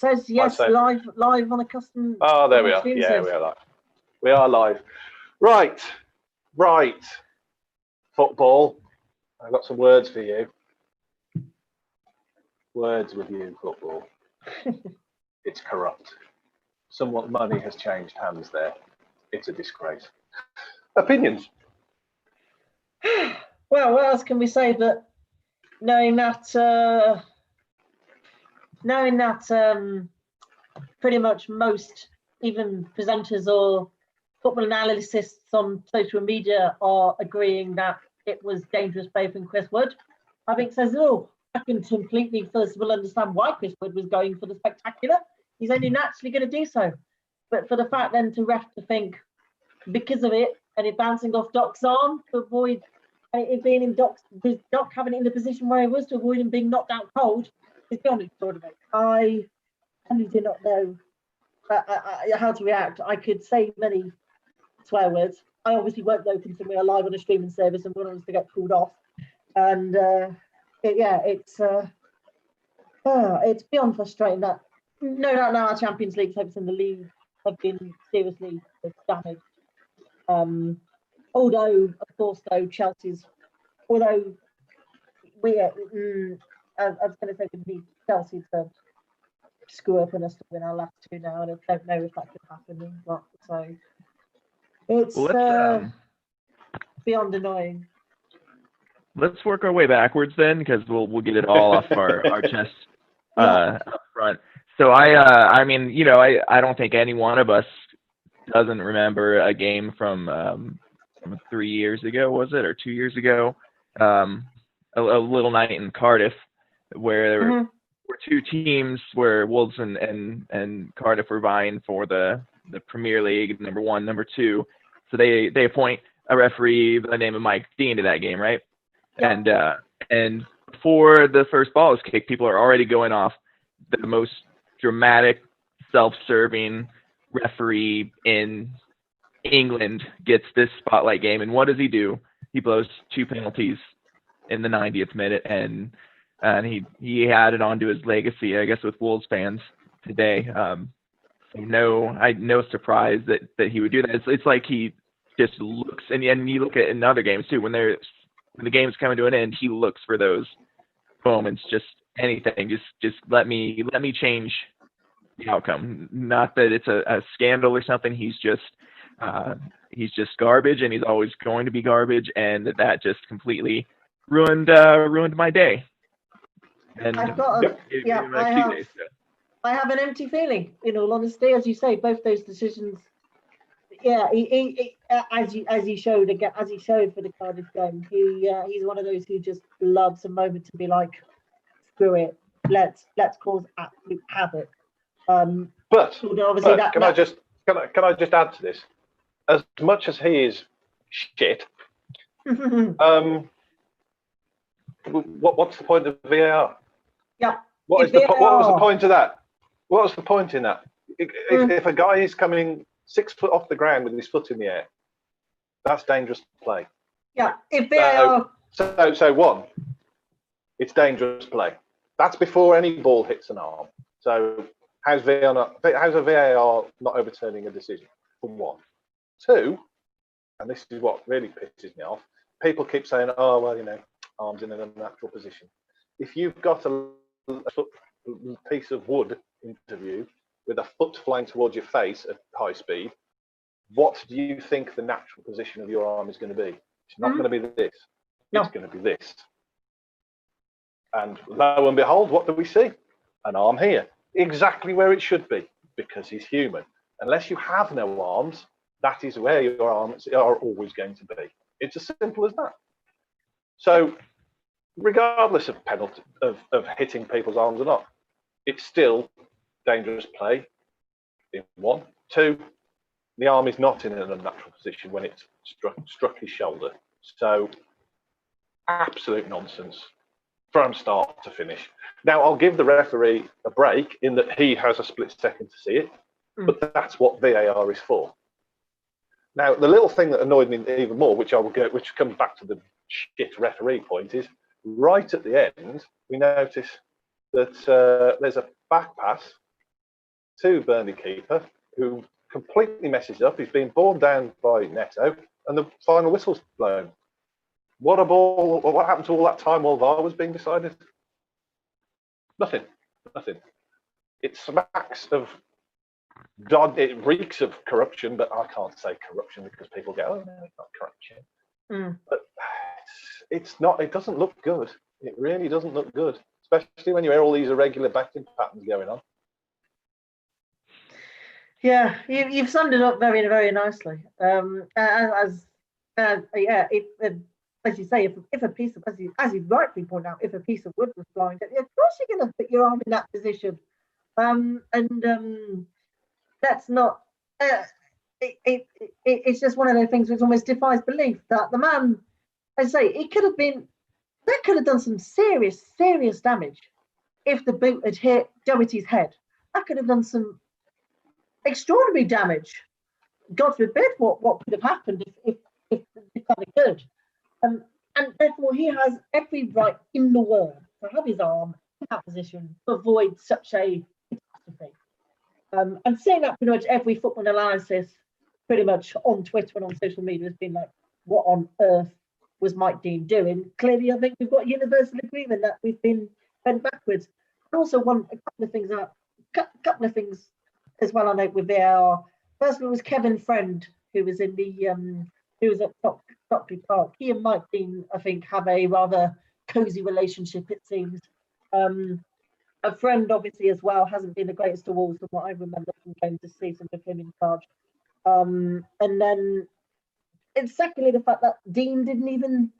Says yes, live on a custom. Oh, there we are. Yeah, we are live. We are live. Right. Football. I've got some words for you. Words with you, football. It's corrupt. Somewhat money has changed hands there. It's a disgrace. Opinions? Well, what else can we say but knowing that pretty much most even presenters or football analysts on social media are agreeing that it was dangerous play from Chris Wood. I think says, I can completely, first of all, understand why Chris Wood was going for the spectacular. He's only naturally going to do so. But for the fact then to ref to think because of it and it bouncing off Doc's arm to avoid it being in Doc having it in the position where he was to avoid him being knocked out cold is beyond extraordinary. I really do not know how to react. I could say many swear words. I obviously won't know considering we are live on a streaming service and one of us to get pulled off. And it's beyond frustrating that no doubt now our Champions League hopes in the league have been seriously damaged. Although, of course, though Chelsea's, I was going to say we need Chelsea to screw up and us to win our last two now, and I don't know if that could happen. But so it's beyond annoying. Let's work our way backwards then, because we'll get it all off our chest up front. So I mean, I don't think any one of us doesn't remember a game from 3 years ago, was it, or 2 years ago? A little night in Cardiff where there were two teams where Wolves and Cardiff were vying for the Premier League, number 1, number 2. So they appoint a referee by the name of Mike Dean to that game, right? Yeah. And before the first ball is kicked, people are already going off the most dramatic, self-serving referee in England gets this spotlight game. And what does he do? He blows 2 penalties in the 90th minute, and he added on to his legacy, I guess, with Wolves fans today. No surprise that he would do that. It's like he just looks, and you look at in other games too, when the game's coming to an end, he looks for those moments, just anything, just let me change the outcome. Not that it's a scandal or something. He's just garbage, and he's always going to be garbage, and that just completely ruined my day. And I have an empty feeling, in all honesty. As you say, both those decisions. Yeah, he as he showed for the Cardiff game, he's one of those who just loves a moment to be like, screw it, let's cause absolute havoc. But can I just add to this? As much as he is shit, what's the point of VAR? Yeah. What was the point of that? What was the point in that? If a guy is coming 6 foot off the ground with his foot in the air, that's dangerous play. Yeah. If VAR. So one, it's dangerous play. That's before any ball hits an arm. So how's a VAR not overturning a decision? For one. 2, and this is what really pisses me off, people keep saying, arms in an unnatural position. If you've got a piece of wood in front of you with a foot flying towards your face at high speed, what do you think the natural position of your arm is going to be? It's not going to be this. No. It's going to be this. And lo and behold, what do we see? An arm here. Exactly where it should be, because he's human. Unless you have no arms, that is where your arms are always going to be. It's as simple as that. So, regardless of penalty of hitting people's arms or not, it's still dangerous play. In 1, 2, the arm is not in an unnatural position when it's struck his shoulder. So, absolute nonsense from start to finish. Now, I'll give the referee a break in that he has a split second to see it, but that's what VAR is for. Now, the little thing that annoyed me even more, which comes back to the shit referee point, is right at the end, we notice that there's a back pass to Burnley keeper, who completely messes up. He's been borne down by Neto, and the final whistle's blown. What a ball! What happened to all that time while VAR was being decided? Nothing. It smacks of God. It reeks of corruption, but I can't say corruption because people go, "Oh no, it's not corruption." But it's not. It doesn't look good. It really doesn't look good, especially when you hear all these irregular betting patterns going on. Yeah, you've summed it up very, very nicely. As you say, if a piece of, as you rightly point out, if a piece of wood was flying, of course you're going to put your arm in that position. That's not. It's just one of those things which almost defies belief that the man, I say, it could have been, that could have done some serious damage if the boot had hit Doherty's head. That could have done some extraordinary damage. God forbid what could have happened if that occurred. And therefore he has every right in the world to have his arm in that position to avoid such a catastrophe. And seeing that pretty much every football analysis pretty much on Twitter and on social media has been like, what on earth was Mike Dean doing? Clearly, I think we've got universal agreement that we've been bent backwards. And also a couple of things as well I note with VAR. First of all was Kevin Friend, who was in the who was at Stockley Park. He and Mike Dean, I think, have a rather cosy relationship, it seems. A Friend, obviously, as well, hasn't been the greatest of Wolves from what I remember from going to see some of him in charge. And then, and secondly, the fact that Dean didn't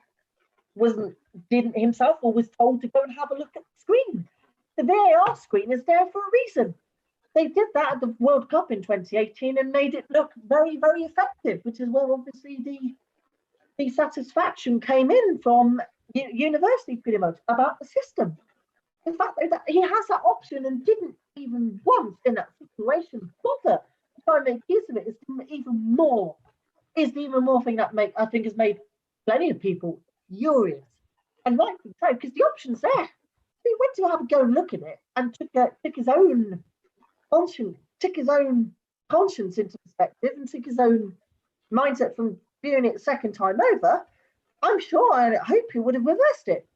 himself or was told to go and have a look at the screen. The VAR screen is there for a reason. They did that at the World Cup in 2018 and made it look very, very effective, which is where obviously the satisfaction came in from university pretty much about the system. The fact that he has that option and didn't even once in that situation bother to try and make use of it is the even more thing that I think has made plenty of people furious. And rightly so, because the option's there. He went to have a go and look at it and took his own conscience into perspective and took his own mindset from viewing it the second time over. I'm sure and I hope he would have reversed it.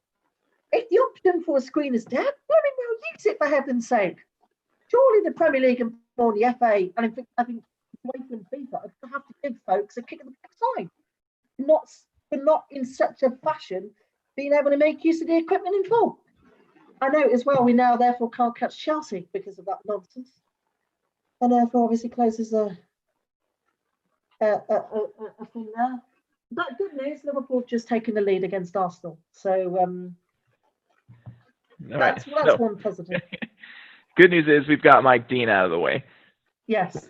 If the option for a screen is there, let me know, use it for heaven's sake. Surely the Premier League and more the FA and I think UEFA and FIFA have to give folks a kick in the backside. Not in such a fashion being able to make use of the equipment in full. I know as well we now therefore can't catch Chelsea because of that nonsense. And therefore obviously closes a thing there. But good news, Liverpool have just taken the lead against Arsenal. So that's one positive. Good news is we've got Mike Dean out of the way. Yes.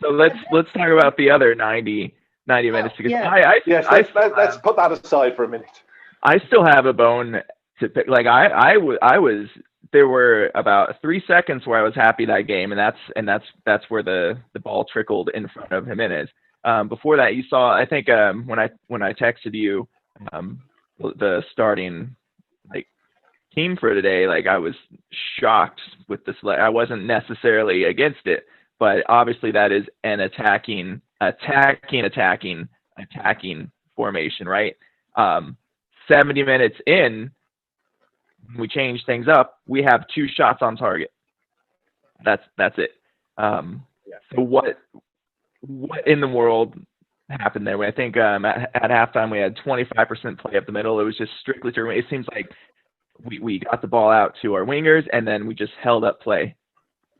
So let's talk about the other 90 minutes because let's put that aside for a minute. I still have a bone to pick. Like I was there were about 3 seconds where I was happy that game, and that's where the ball trickled in front of Jimenez. Before that, you saw I think when I texted you the starting team for today, I was shocked with this. I wasn't necessarily against it, but obviously that is an attacking formation, right? 70 minutes in, we change things up. We have 2 shots on target. That's it. So what in the world happened there? I think at halftime we had 25% play up the middle. It was just strictly to. It seems like we got the ball out to our wingers and then we just held up play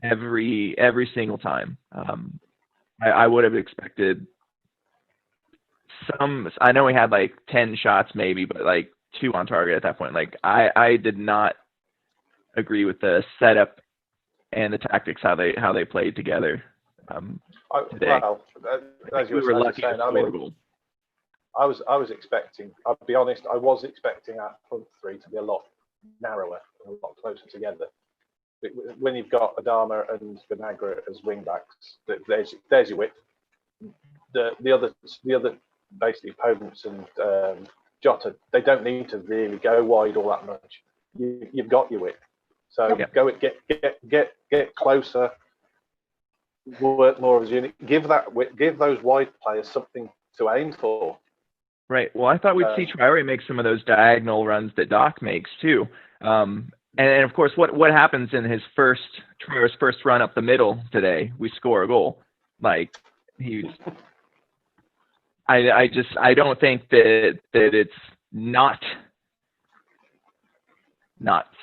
every single time. I would have expected some. I know we had 10 shots maybe, but 2 on target at that point. I did not agree with the setup and the tactics how they played together today. Well, as you were saying, I was expecting. I'll be honest. I was expecting our front three to be a lot narrower and a lot closer together. When you've got Adama and Vinagre as wing backs, there's your width. The other basically opponents and Jota, they don't need to really go wide all that much. You've got your width. So Yep. go get closer, work more as a unit. Give those wide players something to aim for. Right. Well, I thought we'd see Traore make some of those diagonal runs that Doc makes too. And of course, what happens in Traore's first run up the middle today? We score a goal. Like I don't think that it's not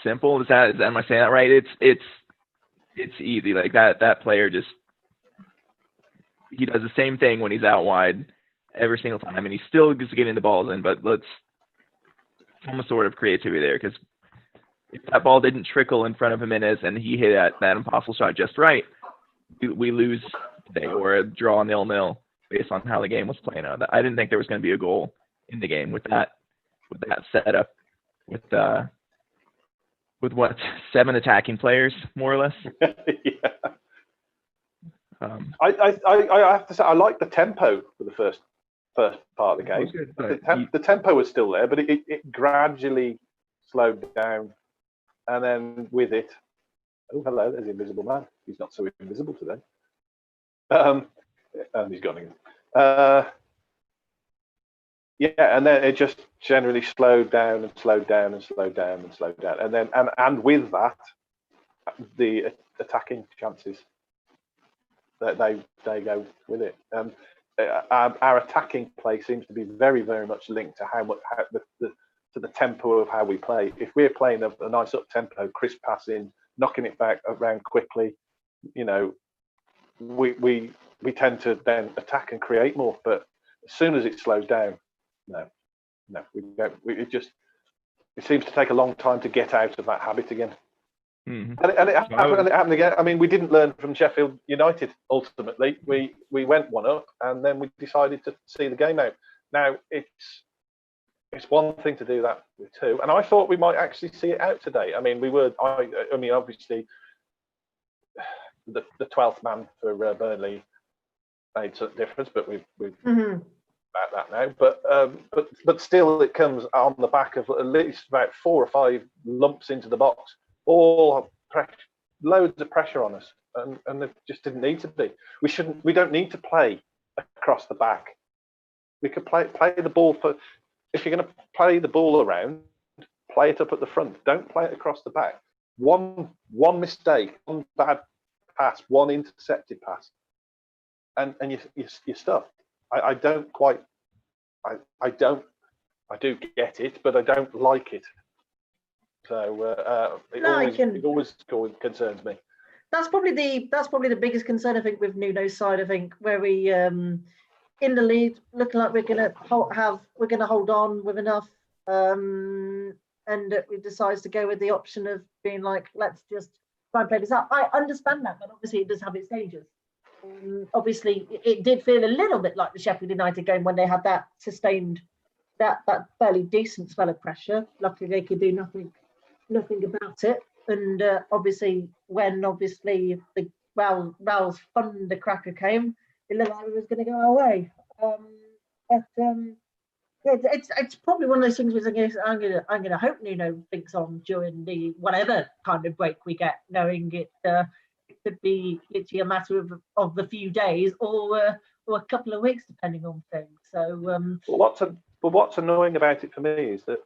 simple. Am I saying that right? It's easy. Like that player he does the same thing when he's out wide every single time, and he still is getting the balls in. But some sort of creativity there, because if that ball didn't trickle in front of Jimenez and he hit that impossible shot just right, we lose today, or a draw 0-0 based on how the game was playing out. I didn't think there was going to be a goal in the game with that setup, with what, 7 attacking players more or less. Yeah. I have to say I like the tempo for the first part of the game. Good, the tempo was still there, but it gradually slowed down, and then with it, oh hello, there's the Invisible Man. He's not so invisible today. And he's gone again. Yeah, and then it just generally slowed down and slowed down and slowed down and slowed down, and then and with that, the attacking chances that they go with it. Our attacking play seems to be very, very much linked to to the tempo of how we play. If we're playing a nice up tempo, crisp passing, knocking it back around quickly, we tend to then attack and create more. But as soon as it slows down, no, we don't. It seems to take a long time to get out of that habit again. Mm-hmm. And it happened again. I mean, we didn't learn from Sheffield United. Ultimately, we went 1-up, and then we decided to see the game out. Now it's one thing to do that with 2, and I thought we might actually see it out today. I mean, we were. I mean, obviously, the 12th man for Burnley made some difference, but we've about that now. But still, it comes on the back of at least about 4 or 5 lumps into the box. All loads of pressure on us, and it just didn't need to be. We don't need to play across the back. We could play the ball if you're going to play the ball around, play it up at the front. Don't play it across the back. One mistake, one bad pass, one intercepted pass, and you're stuffed. I don't quite. I do get it, but I don't like it. So it always concerns me. That's probably the biggest concern, I think, with Nuno's side. I think where we in the lead, looking like we're gonna hold on with enough, and it decides to go with the option of being like, let's just try and play this out. I understand that, but obviously it does have its dangers. Obviously, it did feel a little bit like the Sheffield United game when they had that sustained, that fairly decent spell of pressure. Luckily, they could do nothing about it. And obviously, when the Raul's thunder cracker came, it looked like it was going to go our way. It's probably one of those things where I'm going to hope Nuno thinks on during the whatever kind of break we get, knowing it could be literally a matter of a few days or a couple of weeks, depending on things. So what's annoying about it for me is that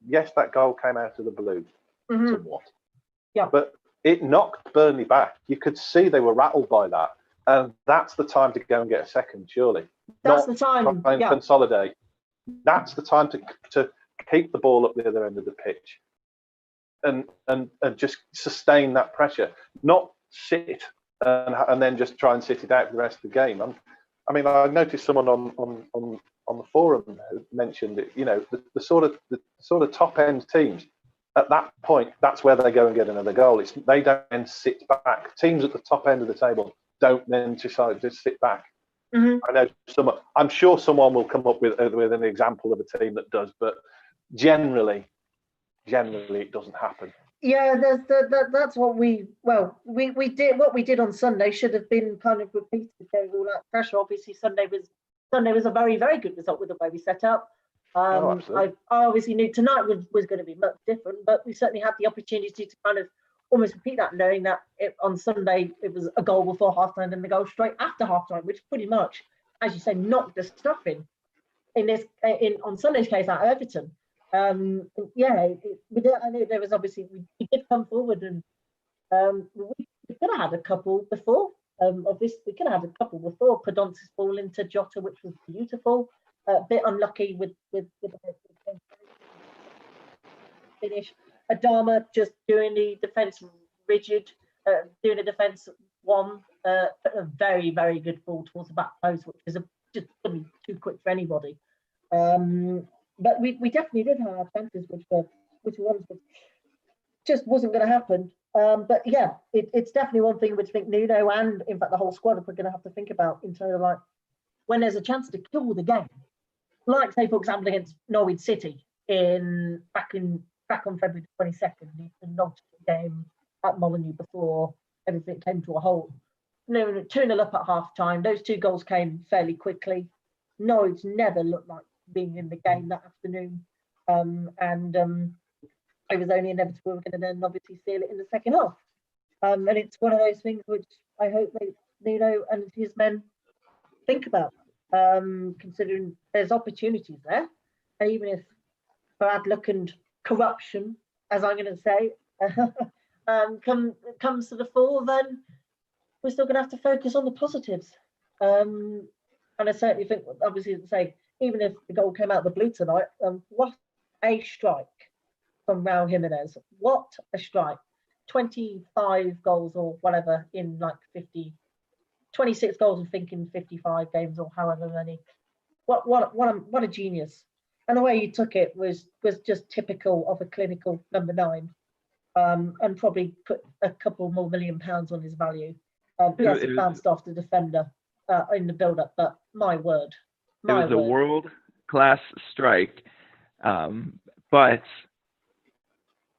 yes, that goal came out of the blue. Somewhat. Yeah. But it knocked Burnley back. You could see they were rattled by that. And that's the time to go and get a second, surely. That's the time. Try and consolidate. That's the time to keep the ball up the other end of the pitch and just sustain that pressure. Not sit and then just try and sit it out for the rest of the game. I noticed someone on the forum mentioned it, the sort of top end teams. At that point, that's where they go and get another goal. They don't then sit back. Teams at the top end of the table don't then decide to sit back. Mm-hmm. I know I'm sure someone will come up with an example of a team that does, but generally it doesn't happen. Yeah, that's what we did. What we did on Sunday should have been kind of repeated. Going all that pressure. Obviously, Sunday was a very, very good result with the way we set up. I obviously knew tonight was going to be much different, but we certainly had the opportunity to kind of almost repeat that, knowing that on Sunday it was a goal before half-time and the goal straight after half-time, which pretty much, as you say, knocked the stuffing on Sunday's case at Everton. I know there was obviously, we did come forward, and we could have had a couple before. Obviously, we could have had a couple before. Podonce's ball into Jota, which was beautiful. A bit unlucky with the finish. Adama just doing the defence rigid, doing a defence one, a very, very good ball towards the back post, which is just going to be too quick for anybody. But we definitely did have our chances, which were ones which just wasn't going to happen. But yeah, it's definitely one thing which I think Nuno and in fact the whole squad are going to have to think about in terms of like when there's a chance to kill the game, like say for example against Norwich City back on February 22nd, the Nottingham game at Molineux before everything came to a halt. 2-0 up at half time. Those two goals came fairly quickly. Norwich never looked like being in the game that afternoon. It was only inevitable we were going to then obviously seal it in the second half. And it's one of those things which I hope Nuno and his men think about, considering there's opportunities there. And even if bad luck and corruption, as I'm going to say, comes to the fore, then we're still going to have to focus on the positives. And I certainly think, obviously, to say, even if the goal came out of the blue tonight, what a strike from Raul Jimenez. What a strike. 25 goals or whatever in like 26 goals, I think, in 55 games or however many. What a genius. And the way he took it was just typical of a clinical number 9, and probably put a couple more £1 million on his value. Yes, he bounced off the defender in the build-up, but my word. It was a world-class strike. But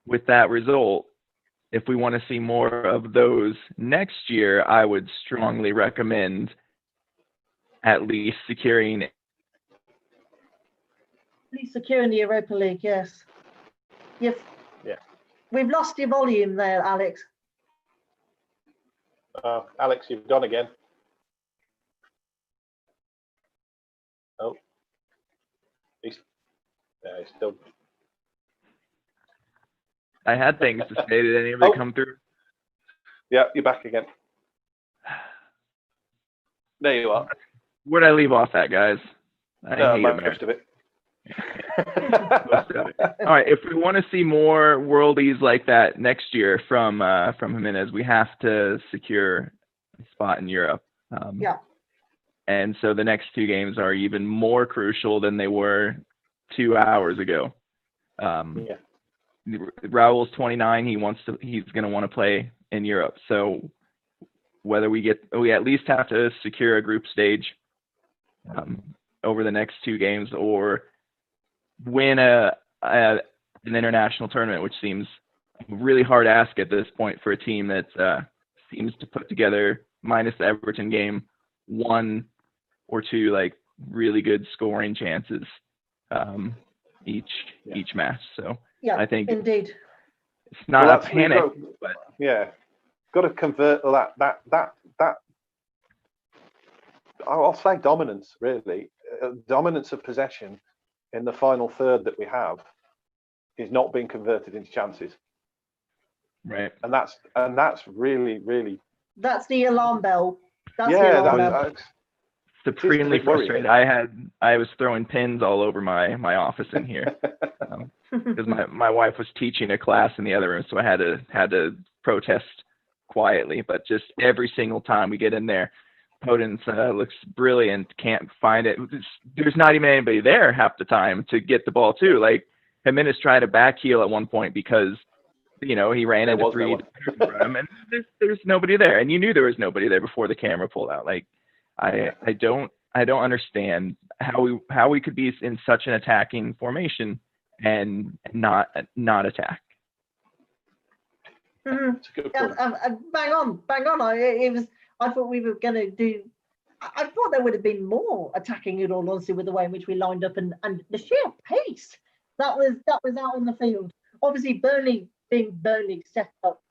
with that result, if we want to see more of those next year, I would strongly recommend at least securing the Europa League, yes. Yeah. We've lost your volume there, Alex. Alex, you've gone again. Oh. He's still. I had things to say. Did any of it come through? Yeah, you're back again. There you are. Where'd I leave off at, guys? Most of it. All right, if we want to see more worldies like that next year from Jimenez, we have to secure a spot in Europe. And so the next 2 games are even more crucial than they were 2 hours ago. Raul's 29. He's going to want to play in Europe. So whether we at least have to secure a group stage over the next 2 games, or win an international tournament, which seems a really hard ask at this point for a team that seems to put together, minus the Everton game, 1 or 2 like really good scoring chances each match. So I think indeed it's not a panic, but got to convert that. I'll say dominance, really. Dominance of possession in the final third that we have is not being converted into chances. Right. And that's really, really. That's the alarm bell. Supremely frustrated. I was throwing pins all over my office in here because my wife was teaching a class in the other room, so I had to protest quietly. But just every single time we get in there, Podence looks brilliant. Can't find it. There's not even anybody there half the time to get the ball too. Like Jimenez tried to back heel at one point because he ran into 3 and there's nobody there, and you knew there was nobody there before the camera pulled out. Like I don't understand how we could be in such an attacking formation and not attack. Bang on. I thought we were going to do. I thought there would have been more attacking, in all honesty, with the way in which we lined up and the sheer pace that was out on the field. Obviously, Burnley being Burnley set up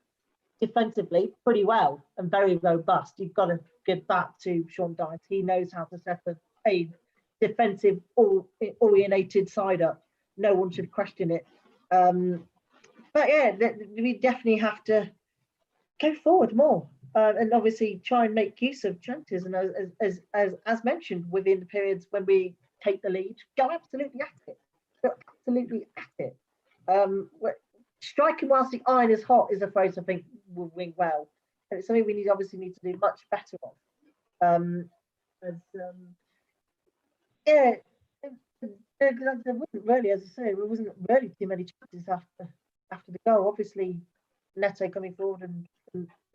defensively pretty well and very robust. You've got to give that to Sean Dyche. He knows how to set a defensive orientated side up. No one should question it. But yeah, we definitely have to go forward more, and obviously try and make use of chances. And as mentioned, within the periods when we take the lead, go absolutely at it. Go absolutely at it. Striking whilst the iron is hot is a phrase I think will ring well, and it's something we obviously need to do much better of. There wasn't really, as I say, there wasn't really too many chances after the goal. Obviously, Neto coming forward and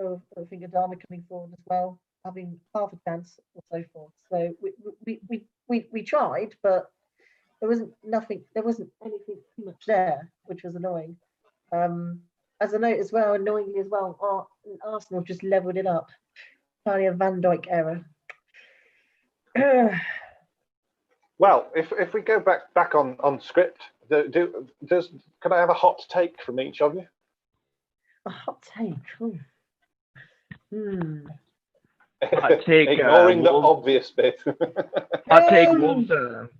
I think Adama coming forward as well, having half a chance or so forth. So we tried, but there wasn't anything too much there, which was annoying. As a note as well, annoyingly as well, Arsenal just levelled it up. Finally, a Van Dijk error. Well, if we go back on script, can I have a hot take from each of you? A hot take. Ooh. Hot take. Ignoring the obvious bit. Hot take.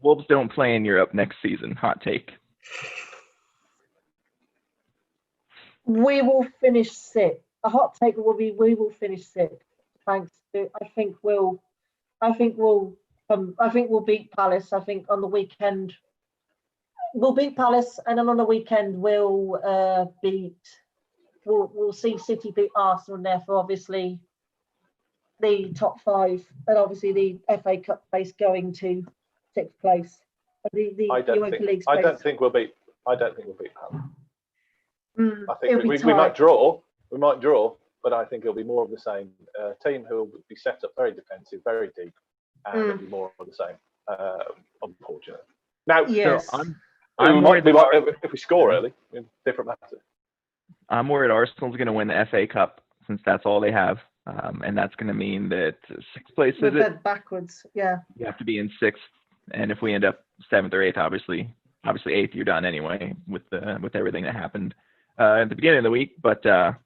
Wolves don't play in Europe next season. Hot take. We will finish sixth. A hot take will be we will finish sixth. Thanks. I think we'll beat Palace. I think on the weekend we'll beat Palace, and then on the weekend we'll see City beat Arsenal, and therefore obviously the top five, and obviously the FA Cup place going to sixth place. I don't think we'll beat Palace. I think we might draw. We might draw, but I think it'll be more of the same team who will be set up very defensive, very deep, and it'll be more of the same. Unfortunately. Now, yes. So I'm worried if we score early, different matter. I'm worried Arsenal's going to win the FA Cup since that's all they have, and that's going to mean that sixth place is it backwards. Yeah. You have to be in sixth, and if we end up seventh or eighth, obviously eighth, you're done anyway with everything that happened at the beginning of the week. But I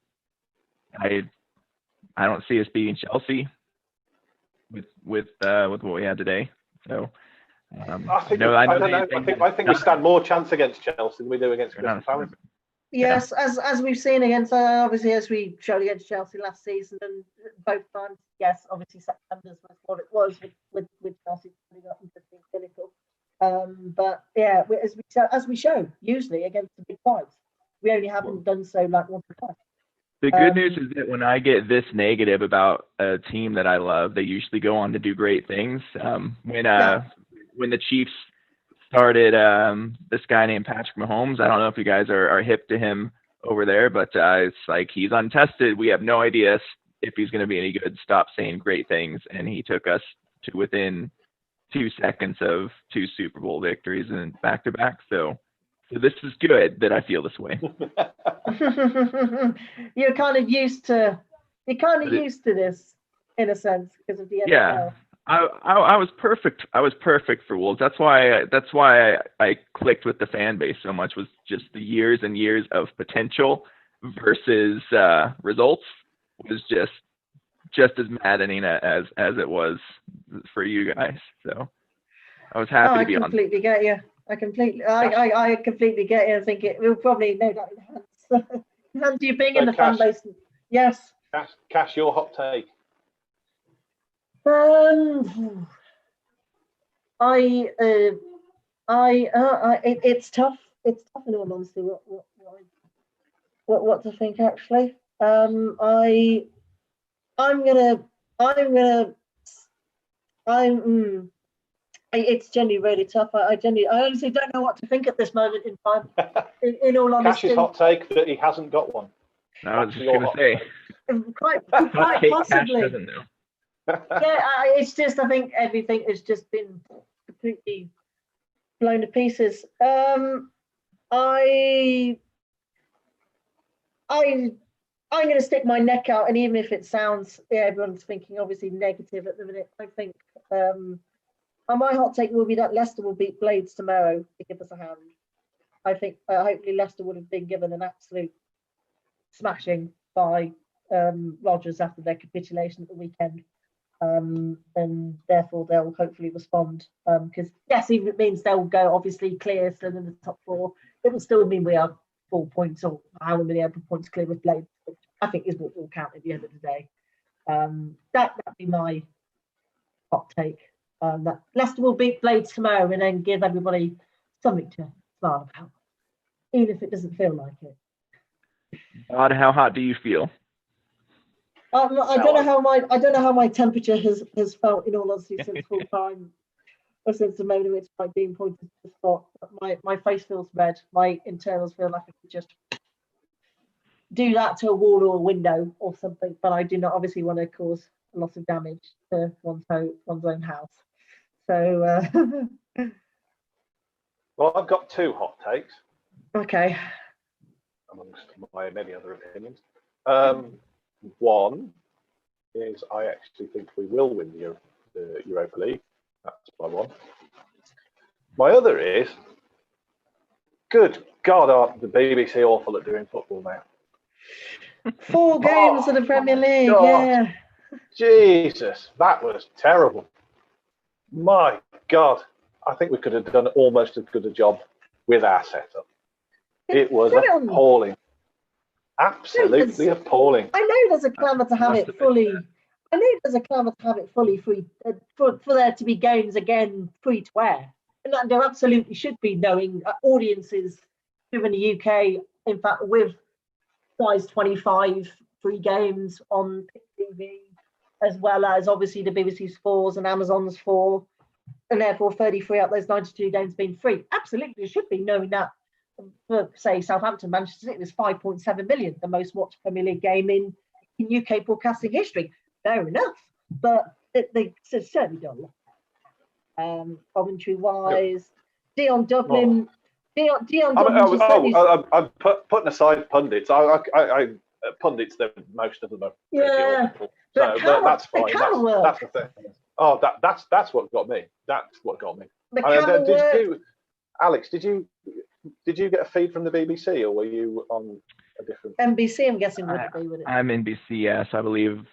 don't see us beating Chelsea with what we had today. So I think we stand more chance against Chelsea than we do against Crystal Palace. Yes, as we've seen against obviously as we showed against Chelsea last season, and both times, yes, obviously September's was what it was with Chelsea putting up and being clinical. But yeah, as we show usually against the big fives, we only haven't done so like once or twice. The good news is that when I get this negative about a team that I love, they usually go on to do great things. When the Chiefs started this guy named Patrick Mahomes, I don't know if you guys are hip to him over there, but it's like he's untested. We have no idea if he's going to be any good. Stop saying great things. And he took us to within 2 seconds of 2 Super Bowl victories and back-to-back. So this is good that I feel this way. You're kind of used to this in a sense because of the NFL. Yeah, I was perfect. I was perfect for Wolves. That's why I clicked with the fan base so much, was just the years and years of potential versus results was just as maddening as it was for you guys. So I was happy to be on. I completely get you. I completely get you. I think it will probably no doubt enhance you being in the fan base. Yes. Cash, your hot take. It's tough. It's tough in all honesty. What to think actually? It's genuinely really tough. I honestly don't know what to think at this moment in time. In all honesty, Cash's hot take that he hasn't got one. I was just going to say, quite possibly. Cash doesn't know. Yeah, it's just I think everything has just been completely blown to pieces. I'm going to stick my neck out, and even if it sounds, everyone's thinking obviously negative at the minute. I think. My hot take will be that Leicester will beat Blades tomorrow to give us a hand. I think hopefully Leicester would have been given an absolute smashing by Rodgers after their capitulation at the weekend. And therefore they'll hopefully respond. Because yes, even if it means they'll go obviously clear, still in the top 4, it will still mean we are 4 points or how many other points clear with Blade, which I think is what will count at the end of the day. That'd be my hot take. That Leicester will beat Blades tomorrow and then give everybody something to smile about, even if it doesn't feel like it. God, how hot do you feel? I don't know how my temperature has felt in all honesty since full time, or since the moment it's like being pointed to the spot. My face feels red. My internals feel like I could just do that to a wall or a window or something. But I do not obviously want to cause a lot of damage to one's own house. So Well, I've got 2 hot takes. Okay. Amongst my many other opinions. One is I actually think we will win the Europa League. That's my one. My other is, good God, are the BBC awful at doing football now? 4 games in the Premier League, God. yeah. Jesus, that was terrible. My God, I think we could have done almost as good a job with our setup. It was appalling. Absolutely appalling. I know there's a clamour to have it fully. I know there's a clamour to have it fully free for there to be games again free to air, and that there absolutely should be, knowing audiences here in the UK. In fact, with size 25 free games on TV, as well as obviously the BBC's 4s and Amazon's 4, and therefore 33 out of those 92 games being free. Absolutely, it should be, knowing that. For say Southampton, Manchester City was 5.7 million, the most watched Premier League game in UK broadcasting history. Fair enough, but they certainly don't. Commentary wise, Dion Dublin, Dion Dublin. I'm putting aside pundits. Pundits, most of them are pretty awful. So that's fine. That's the thing. Oh, that's what got me. That's what got me. Alex, did you get a feed from the BBC, or were you on a different? NBC, I'm guessing would it be? Would it? I'm NBC, yes. I believe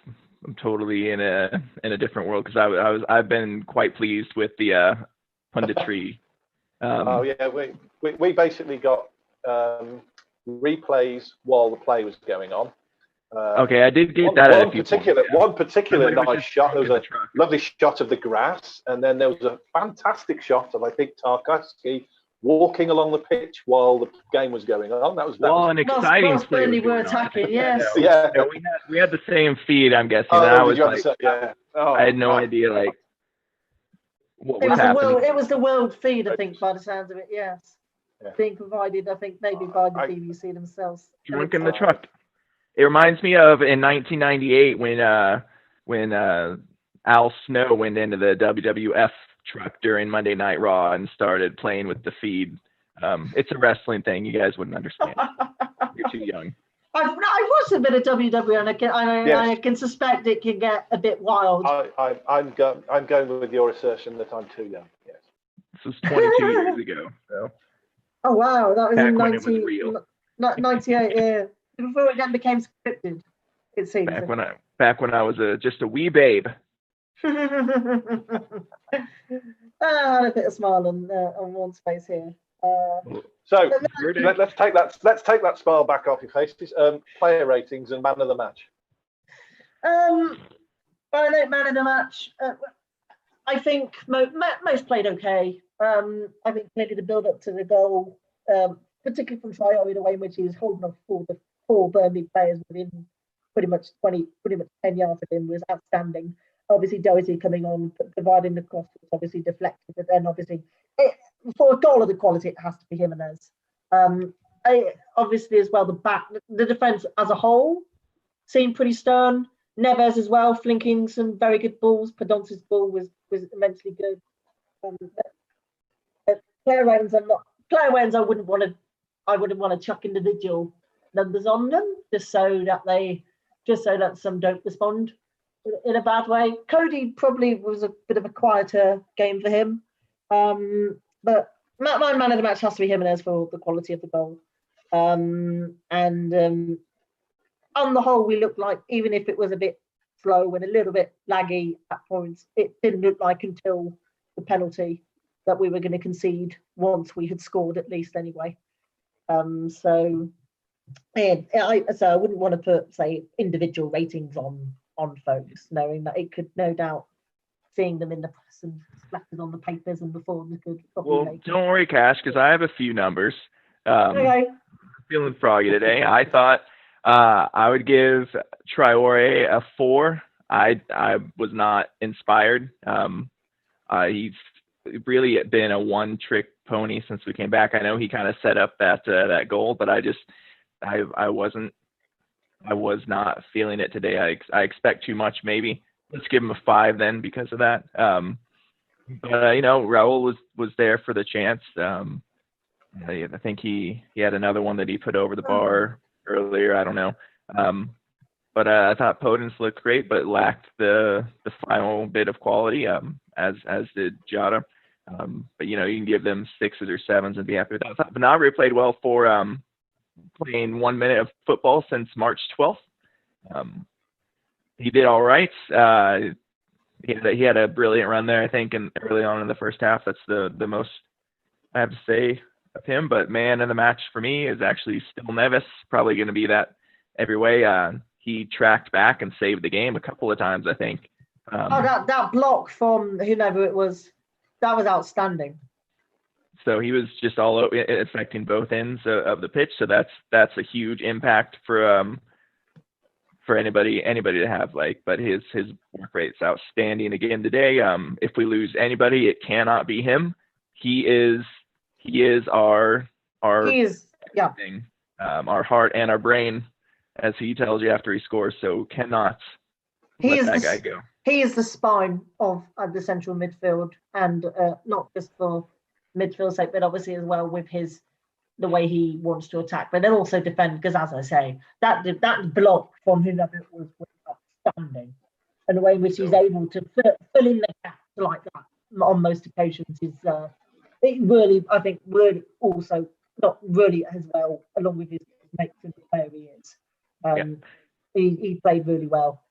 I'm totally in a different world, because I've been quite pleased with the punditry. Oh yeah, we basically got replays while the play was going on. Okay, I did get that. One particular nice shot. There was a lovely shot of the grass, and then there was a fantastic shot of, I think, Tarkowski walking along the pitch while the game was going on. That was an exciting play. Burnley were attacking, yes. Yeah. We had the same feed, I'm guessing. I was like, I had no idea what was happening. It was the world feed, I think, by the sounds of it. Yes, being provided, I think I think, by the BBC themselves. Drunk in the truck. It reminds me of in 1998 when Al Snow went into the WWF truck during Monday Night Raw and started playing with the feed. It's a wrestling thing. You guys wouldn't understand. You're too young. I've watched a bit of WWE, and I can suspect it can get a bit wild. I'm going with your assertion that I'm too young. Yes. This was 22 years ago. So. Oh wow, that was back in when it was real. 98. Yeah, before it then became scripted. It seems. Back when I was just a wee babe. I had a bit of smile on one space here. So let's take that smile back off your faces. Player ratings and man of the match. I think man of the match. I think most played okay. I think clearly the build up to the goal, particularly from Traore, the way in which he was holding off the 4 Burnley players within pretty much 10 yards of him, was outstanding. Obviously, Doherty coming on, dividing the cross, was obviously deflected, but then obviously, for a goal of the quality, it has to be Jimenez. Obviously, as well, the defence as a whole seemed pretty stern. Neves as well, flinking some very good balls. Podence's ball was immensely good. Player ratings I wouldn't want to chuck individual numbers on them, just so that some don't respond in a bad way. Cody probably was a bit of a quieter game for him, but my man of the match has to be Jimenez for the quality of the goal. And on the whole, we looked like, even if it was a bit slow and a little bit laggy at points, it didn't look like until the penalty that we were going to concede once we had scored at least anyway. So I wouldn't want to put, say, individual ratings on folks, knowing that it could no doubt, seeing them in the press and splattered on the papers and the forms could probably. Well, don't worry, Cash, because I have a few numbers. Okay. Feeling froggy today. I thought I would give Traore a 4. I was not inspired. He's really been a one-trick pony since we came back. I know he kind of set up that goal, but I was not feeling it today. I expect too much, maybe. Let's give him a 5 then because of that. But Raul was there for the chance. I think he had another one that he put over the bar earlier. I don't know. But I thought Podence looked great, but lacked the final bit of quality, as did Jota. But you can give them 6s or 7s and be happy with that. I thought Venabria played well for playing 1 minute of football since March 12th. He did all right. He had a brilliant run there, I think, and early on in the first half. That's the most I have to say of him. But man of the match for me is actually still Neves. Probably going to be that every way. He tracked back and saved the game a couple of times, I think. That block from whomever it was, that was outstanding. So he was just all over, affecting both ends of the pitch. So that's a huge impact for anybody to have. But his work rate's outstanding again today. If we lose anybody, it cannot be him. He is our thing, our heart and our brain, as he tells you after he scores. So cannot let that guy go. He is the spine of the central midfield, and not just for midfield sake, but obviously as well with the way he wants to attack, but then also defend. Because as I say, that block from whoever it was outstanding, and the way in which he's able to fill in the gaps like that on most occasions is it really, I think, really also not really as well, along with his mates and the player he is. He played really well.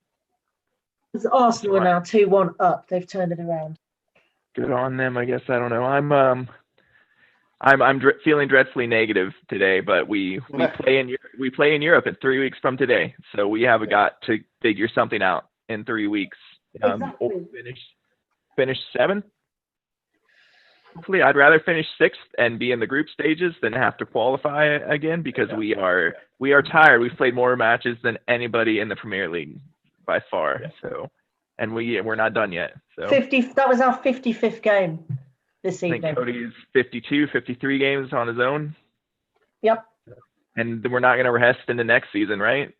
As Arsenal are now 2-1 up, they've turned it around. Good on them, I guess. I don't know. I'm feeling dreadfully negative today, but we play in Europe in 3 weeks from today, so we have got to figure something out in 3 weeks. Exactly. Or finish 7th. Hopefully, I'd rather finish 6th and be in the group stages than have to qualify again, because we are tired. We've played more matches than anybody in the Premier League by far. So, and we're not done yet. So 50. That was our 55th game this evening. I think Cody's 52, 53 games on his own. Yep. And we're not going to rest in the next season, right?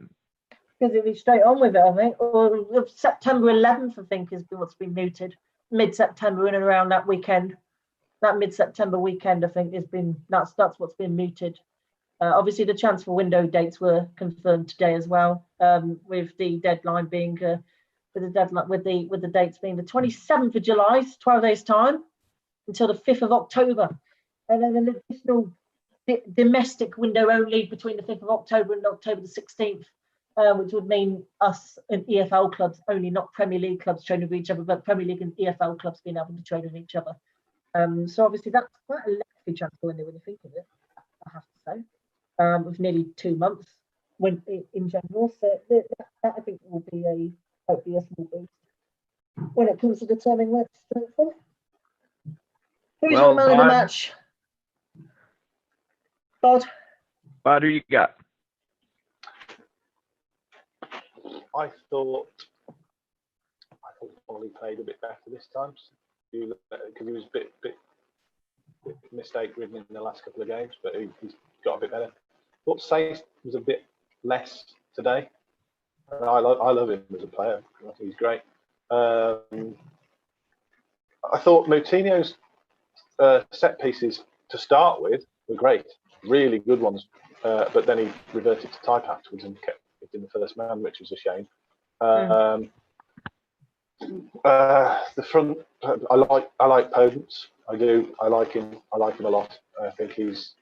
Because it'll be straight on with it, I think. Or September 11th, I think, is what's been mooted. Mid-September, in and around that weekend. That mid-September weekend, I think, that's what's been mooted. Obviously, the transfer window dates were confirmed today as well, with the deadline being with the dates being the 27th of July, 12 days time, until the 5th of October, and then an additional domestic window only between the 5th of October and October the 16th, which would mean us and EFL clubs only, not Premier League clubs training with each other, but Premier League and EFL clubs being able to train with each other. So obviously that's quite a lengthy transfer window when you think of it, I have to say. With nearly 2 months in general, so that I think will be hopefully a small boost when it comes to determining where to strengthen. Who's your man of the match? Bod, who you got? I thought Ollie played a bit better this time, because he was a bit mistake-ridden in the last couple of games, but he's got a bit better. I thought Sace was a bit less today. I love him as a player. I think he's great. I thought Moutinho's set pieces to start with were great, really good ones. But then he reverted to type afterwards and kept in the first man, which was a shame. The front, I like Podence. I do. I like him a lot. I think he's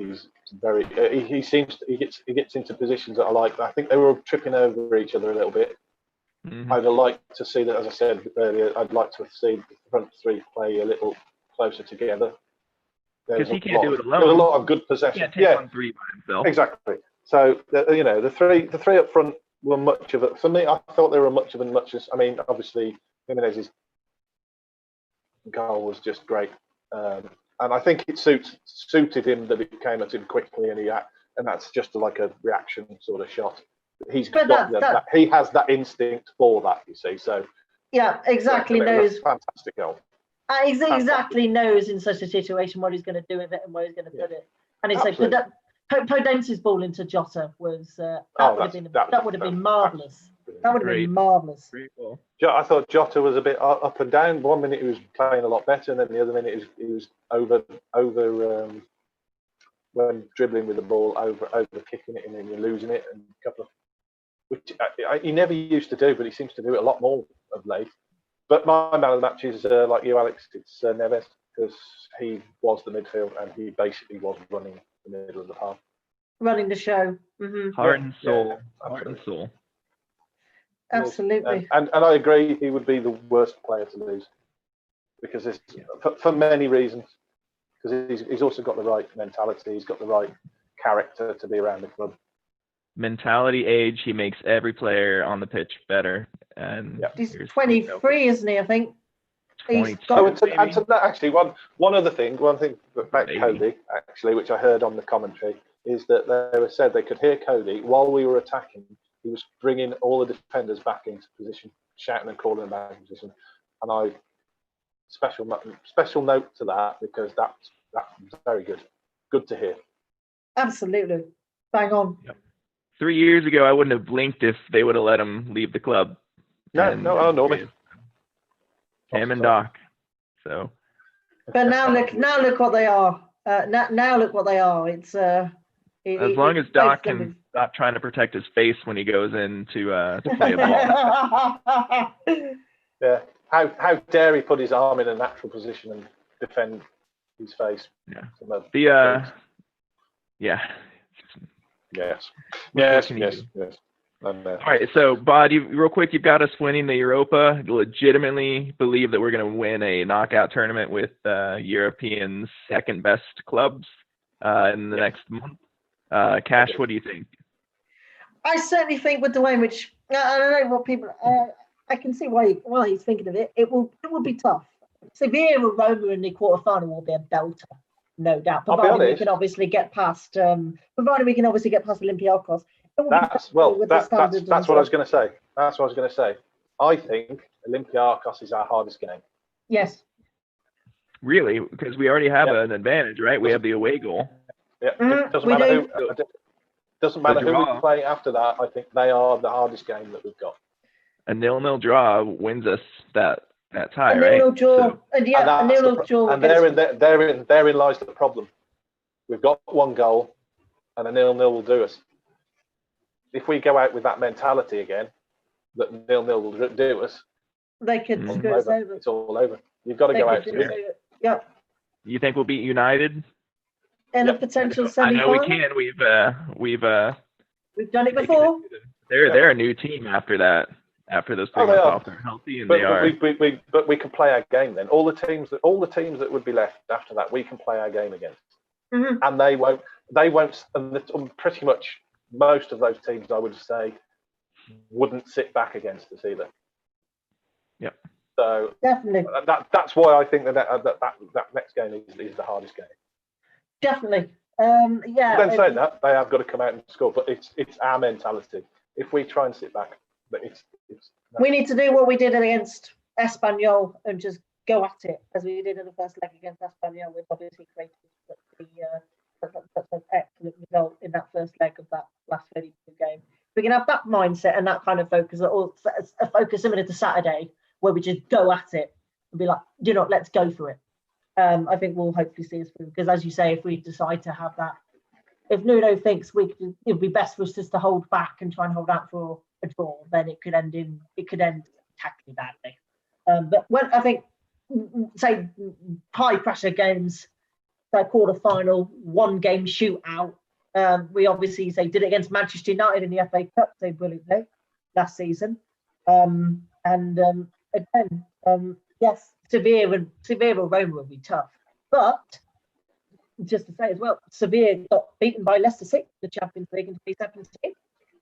he's very. He gets into positions that I like. I think they were tripping over each other a little bit. Mhm. I'd like to see that, as I said earlier. I'd like to see the front three play a little closer together. Because he can't do it There's a alone. lot of good He possession. can't take on three by himself. Exactly. So the three up front were much of it for me. I thought they were much of as. I mean, obviously Jimenez's goal was just great, and I think it suited him that it came at him quickly, and that's just like a reaction sort of shot. He's got he has that instinct for that, you see. So yeah, exactly knows. Fantastic goal. He exactly knows in such a situation what he's going to do with it and where he's going to put it. And it's like Podence's ball into Jota was that would have been marvelous. That would have been marvelous. I thought Jota was a bit up and down. One minute he was playing a lot better, and then the other minute he was over when dribbling with the ball, over kicking it, and then you're losing it, and a couple of which he never used to do, but he seems to do it a lot more of late. But my man of the match is, like you, Alex, it's Neves, because he was the midfield and he basically was running the middle of the park. Running the show. Mm-hmm. Heart and soul. Heart and soul. Absolutely. And I agree, he would be the worst player to lose. Because it's, for many reasons. Because he's also got the right mentality, he's got the right character to be around the club. Mentality, age, he makes every player on the pitch better. And he's 23, isn't he? I think. Actually, one thing about Cody, actually, which I heard on the commentary, is that they could hear Cody while we were attacking. He was bringing all the defenders back into position, shouting and calling them back into position. And I special note to that, because that's very good. Good to hear. Absolutely, bang on. Yep. 3 years ago, I wouldn't have blinked if they would have let him leave the club. Normally. Him and Doc. So. But now look what they are. Now look what they are. It's as long as Doc can stop trying to protect his face when he goes in to play a ball. Yeah. How dare he put his arm in a natural position and defend his face? Yeah. Yes. All right, so Bod, real quick, you've got us winning the Europa. You legitimately believe that we're going to win a knockout tournament with European second best clubs in the next month. Cash, what do you think? I certainly think with the way in which I don't know what people. I can see why he's thinking of it. It will be tough. Sevilla or Roma in the quarterfinal will be a belter, no doubt. Provided we can obviously get past. Olympiacos. That's what I was going to say. That's what I was going to say. I think Olympiacos is our hardest game. Yes. Really? Because we already have an advantage, right? We have the away goal. Yeah. It doesn't matter who we play after that. I think they are the hardest game that we've got. A 0-0 draw wins us that tie, a right? 0-0 draw. And a 0-0 draw. And therein lies the problem. We've got one goal, and a 0-0 will do us. If we go out with that mentality again, that 0-0 will do us, they could screw us over. It's all over. You've got to go out to win it. Yeah. You think we'll beat United? In a potential semi-final? I know we can. We've done it before. They're a new team after that. After those 3 months off, they're healthy, and they are. But we can play our game then. All the teams that would be left after that, we can play our game against, and they won't. And pretty much most of those teams, I would say, wouldn't sit back against us either. Yep. So definitely. That's why I think that next game is the hardest game. Definitely. Then saying that, they have got to come out and score, but it's our mentality. If we try and sit back, but we need to do what we did against Espanyol and just go at it, as we did in the first leg against Espanyol. We've obviously created such an excellent result in that first leg of that last 32 game. We can have that mindset and that kind of focus, or a focus similar to Saturday, where we just go at it and be like, let's go for it. I think we'll hopefully see us through, because as you say, if we decide to have that, if Nuno thinks it would be best for us just to hold back and try and hold out for a draw, then it could end tactically badly. But when I think, say, high pressure games, their quarter-final, one-game shootout. We obviously did it against Manchester United in the FA Cup so brilliantly last season. Again, yes, Sevilla or Roma will be tough. But just to say as well, Sevilla got beaten by Leicester City in the Champions League in 2017.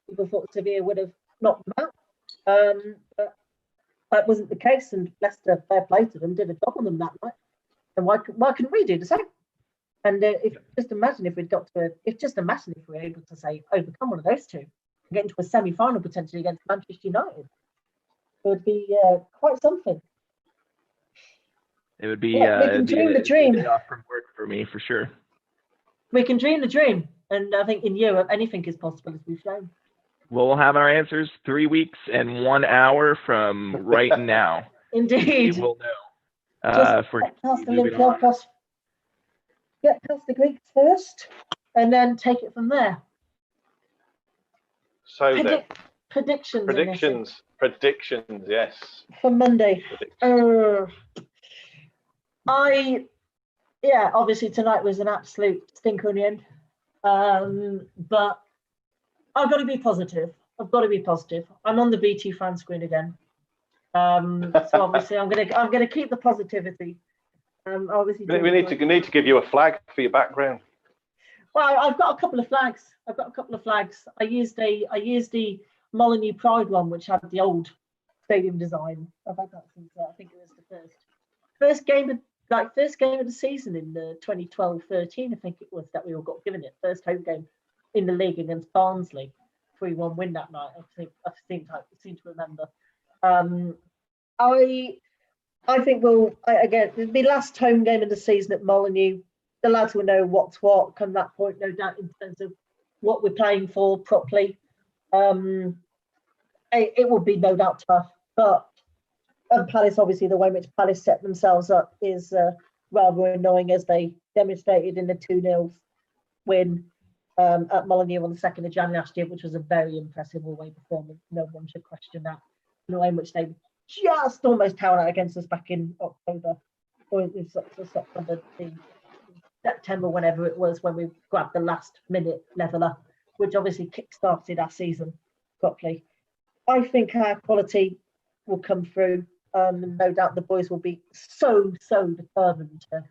People thought Sevilla would have knocked them out. But that wasn't the case, and Leicester, fair play to them, did a job on them that night. And why couldn't we do the same? And just imagine if we were able to say overcome one of those two and get into a semi-final potentially against Manchester United. It would be quite something. It would be. We can dream the dream. A day off from work for me, for sure. We can dream the dream, and I think in Europe anything is possible, as we've shown. Well, we'll have our answers 3 weeks and 1 hour from right now. Indeed. We will know. Just get past the Olympiacos, get past the Greeks first, and then take it from there. So Predictions, yes. for Monday. Obviously tonight was an absolute stinker in the end. But I've got to be positive. I'm on the BT fan screen again. So obviously I'm gonna keep the positivity. Obviously We need to give you a flag for your background. Well, I've got a couple of flags. I used the Molyneux Pride one, which had the old stadium design. I've had that since I think it was the first game of the season in the 2012-13. I think it was that we all got given it. First home game in the league against Barnsley, 3-1 win that night. I seem to remember. I think it'll be last home game of the season at Molyneux. The lads will know what's what come that point, no doubt, in terms of what we're playing for properly. It will be no doubt tough, but Palace, obviously, the way in which Palace set themselves up is rather annoying, as they demonstrated in the 2-0 win at Molyneux on the 2nd of January last year, which was a very impressive away performance. No one should question that. The way in which they just almost held out against us back in October, or it was September, whenever it was, when we grabbed the last minute leveller, which obviously kick-started our season properly. I think our quality will come through. No doubt the boys will be so determined to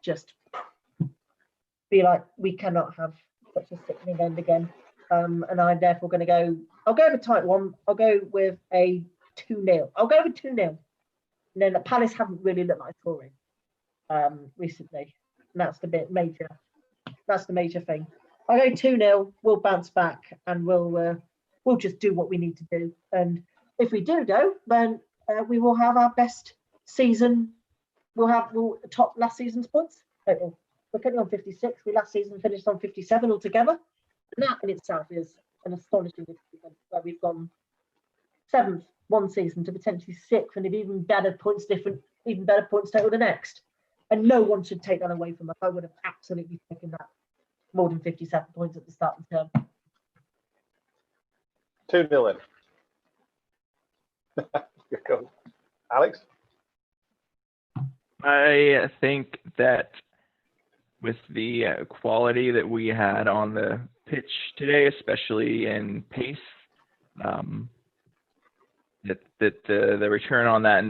just be like, we cannot have such a sickening end again. And I'm therefore going to go, I'll go with a tight one. I'll go with a 2-0. And then the Palace haven't really looked like scoring recently. And that's the major thing. I'll go 2-0. We'll bounce back and we'll just do what we need to do. And if we do, then we will have our best season. We'll top last season's points total. We're currently on 56. We last season finished on 57 altogether. And that in itself is an astonishing achievement, where we've gone 7th one season to potentially 6th, and even better points total the next. And no one should take that away from us. I would have absolutely taken that more than 57 points at the start of the term. 2-0 then. Alex? I think that with the quality that we had on the pitch today, especially in pace, that the return on that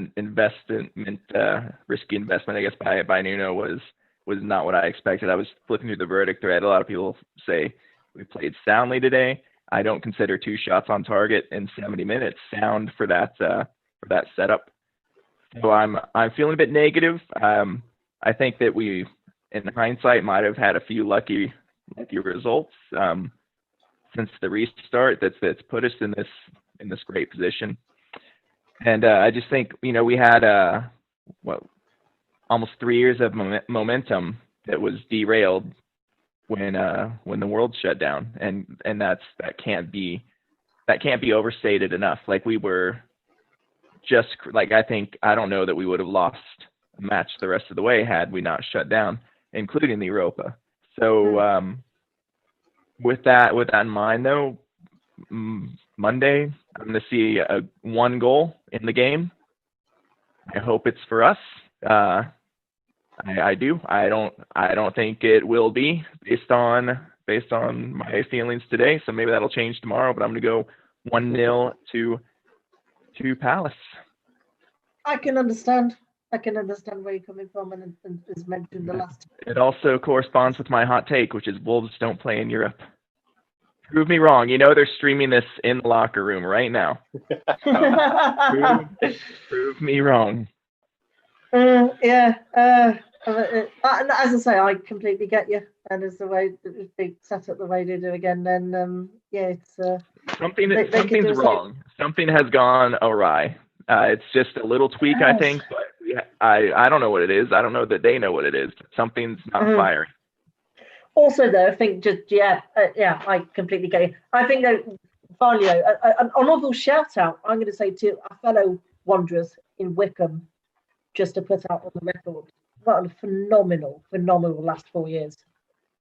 risky investment, I guess, by Nuno was not what I expected. I was flipping through the verdict thread. A lot of people say we played soundly today. I don't consider 2 shots on target in 70 minutes sound for that setup. So I'm feeling a bit negative. I think that we, in hindsight, might have had a few lucky results since the restart that's put us in this great position. And I just think, we had almost 3 years of momentum that was derailed when the world shut down, and that can't be overstated enough. Like, we were just like, I don't know that we would have lost a match the rest of the way had we not shut down, including the Europa. So with that in mind, though, Monday I'm going to see 1 goal in the game. I hope it's for us. I do. I don't think it will be based on my feelings today. So maybe that'll change tomorrow. But I'm going to go 1-0 to Palace. I can understand. Where you're coming from, and as mentioned the last. It also corresponds with my hot take, which is Wolves don't play in Europe. Prove me wrong. You know they're streaming this in the locker room right now. Prove me wrong. Yeah. As I say, I completely get you. And as the way if they set up the way they do again, then it's something's wrong. Something has gone awry. It's just a little tweak, I think, but I don't know what it is. I don't know that they know what it is. Something's not firing. Also, though, I think I completely get you. I think that finally, an honourable shout out. I'm going to say to our fellow Wanderers in Wickham, just to put out on the record, what a phenomenal last 4 years.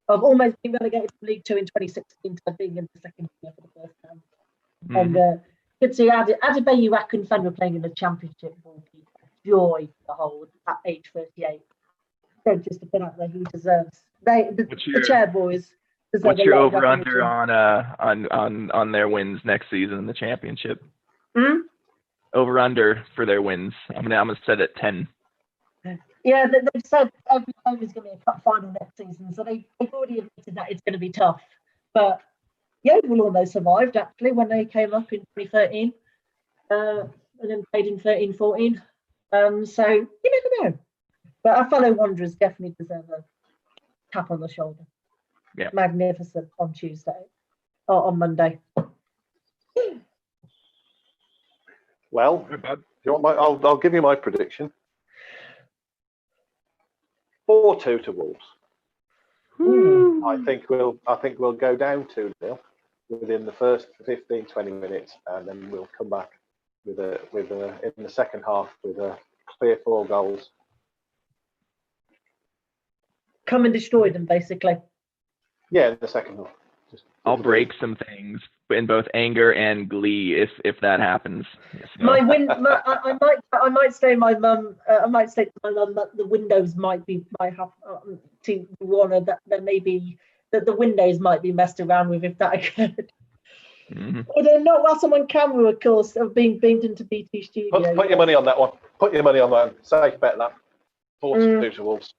I've almost been relegated to League Two in 2016 to being in the second year for the first time, and. Good to see Adebayo Akinfenwa were playing in the Championship. Joy to behold at age 38. So just to put out there, he deserves. The chair boys. What's your over under on their wins next season in the Championship? Over under for their wins. I'm gonna set it at 10. Yeah, they've said every game is going to be a cup final next season, so they've already admitted that it's going to be tough, but. Yeovil almost survived, actually, when they came up in 2013 and then played in 13-14. So you never know. But our fellow Wanderers definitely deserve a tap on the shoulder. Yeah. Magnificent on Tuesday or on Monday. Well, you want I'll give you my prediction. 4-2 to Wolves. Ooh. I think we'll go down 2-0 within the first 15-20 minutes, and then we'll come back with in the second half with a clear 4 goals. Come and destroy them, basically. Yeah, in the second half. I'll break some things in both anger and glee if that happens. So. I might say my mum. I might say to my mum that the windows might have to warn her that there may be that the windows might be messed around with if that occurred. Although not whilst I'm on camera, of course, of being beamed into BT Studio. Put your money on that one. Put your money on that one. Safe bet that. 4-2 to Wolves.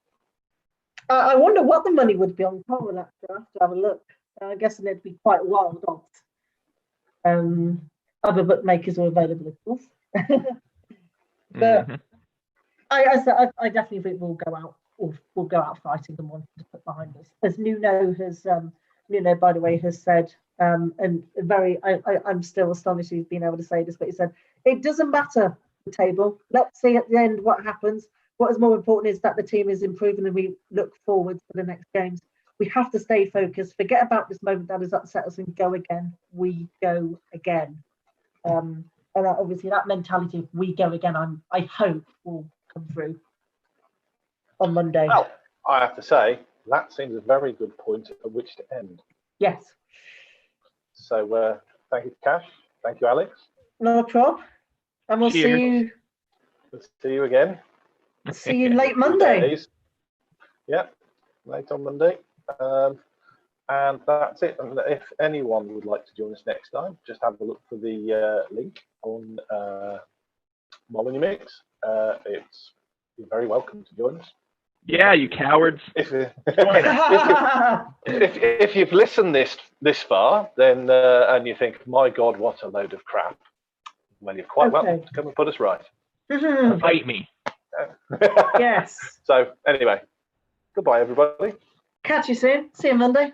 I wonder what the money would be on camera. Actually, I have to have a look. I guess it'd be quite wild odds. Other bookmakers are available, of course. But I definitely think we'll go out fighting and wanting to put behind us. As Nuno has, by the way, has said, and I'm still astonished he's been able to say this, but he said, it doesn't matter the table. Let's see at the end what happens. What is more important is that the team is improving and we look forward to the next games. We have to stay focused, forget about this moment that has upset us and go again. We go again. And obviously that mentality of we go again, I hope will come through on Monday. Well, I have to say, that seems a very good point at which to end. Yes. So thank you, Cash. Thank you, Alex. No problem. And we'll Cheers. see you. We'll see you again. See you late Monday. Yeah, late on Monday. And that's it. And if anyone would like to join us next time, just have a look for the link on Molyneux Mix. You're very welcome to join us. Yeah, you cowards. If you've listened this far, then and you think, my God, what a load of crap, well, you're quite welcome to come and put us right. Fight me. Yes. So anyway, goodbye, everybody. Catch you soon. See you Monday.